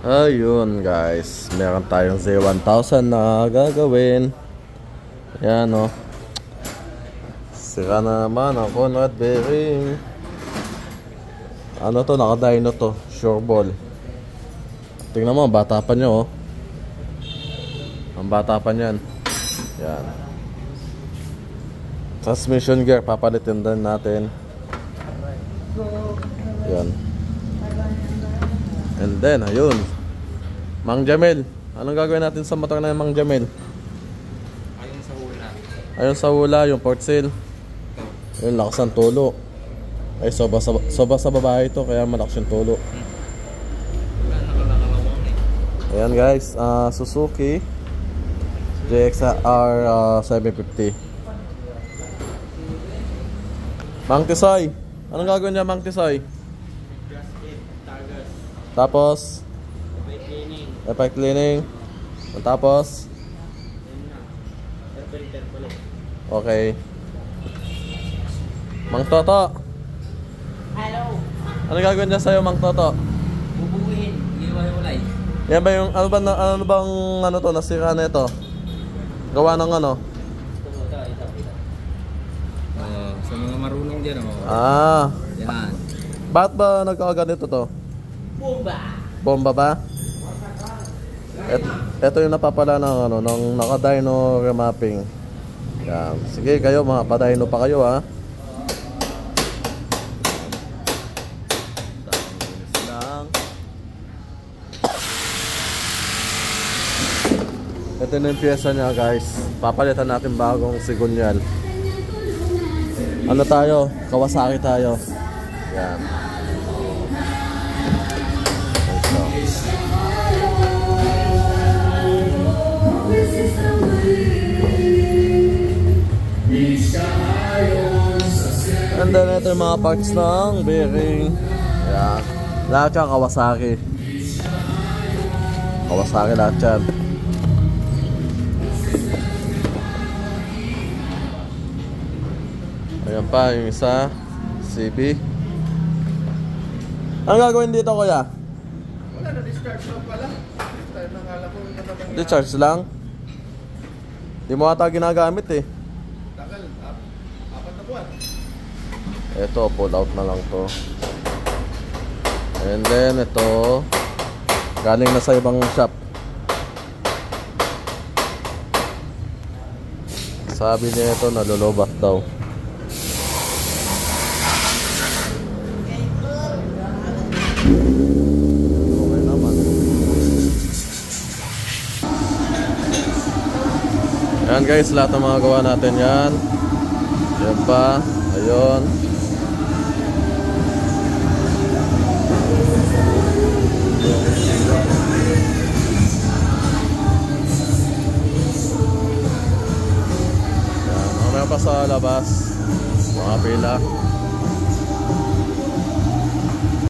Ayun guys, meron tayong Z1000 na gagawin. Ayan o. Sira na naman ang Conrad bearing. Ano to, naka-dyno to, sure ball. Tingnan mo, ang bata pa nyo oh. Ang bata pa nyan. Yan. Transmission gear, papalitin din natin. Yan. And then, ayun, Mang Jamel, anong gagawin natin sa motor na yung Mang Jamel? Ayun sa hula. Ayun sa hula, yung port seal. Ayun, lakas ng tulo. Ay, soba sa babae ito, kaya malakas yung tulo. Ayan guys, Suzuki JXR 750. Mang Tisoy, anong gagawin niya Mang Tisoy? Tapos effect cleaning. Tapos okay. Mang Toto, Hello. ano gagawin niya sa'yo Mang Toto? Bubuhin, iiwalay. Yan ba yung ano bang ano to, nasira na ito? Gawa ng ano? Sa mga marunong dyan Yan. Bakit ba nagkakaganito to? Bomba. Bomba ba? Ito yung napapala ng ano, ng naka-dyno remapping. Yan. Sige kayo, mga pa-dyno pa kayo ha. Ito na yung pyesa niya guys. Papalitan natin bagong sigunyal. Ano tayo? Kawasaki tayo. Yan. And then ito yung mga parts ng bearing. Yan. Lahat yan Kawasaki. Kawasaki lahat yan. Ayan pa yung isa, CB. Ang gagawin dito kuya? Wala na, discharge lang pala. Nakala ko natatanggal. Discharge lang? Di mo ata ginagamit eh. Tagal, 4 na buwan. Ito, pull out na lang to. And then ito, galing na sa ibang shop. Sabi niya ito, nalulubat daw. Okay naman. Ayan guys, lahat ng mga gawa natin yan. Yan pa, ayun. Yan, mamaya pa sa labas, mga pila.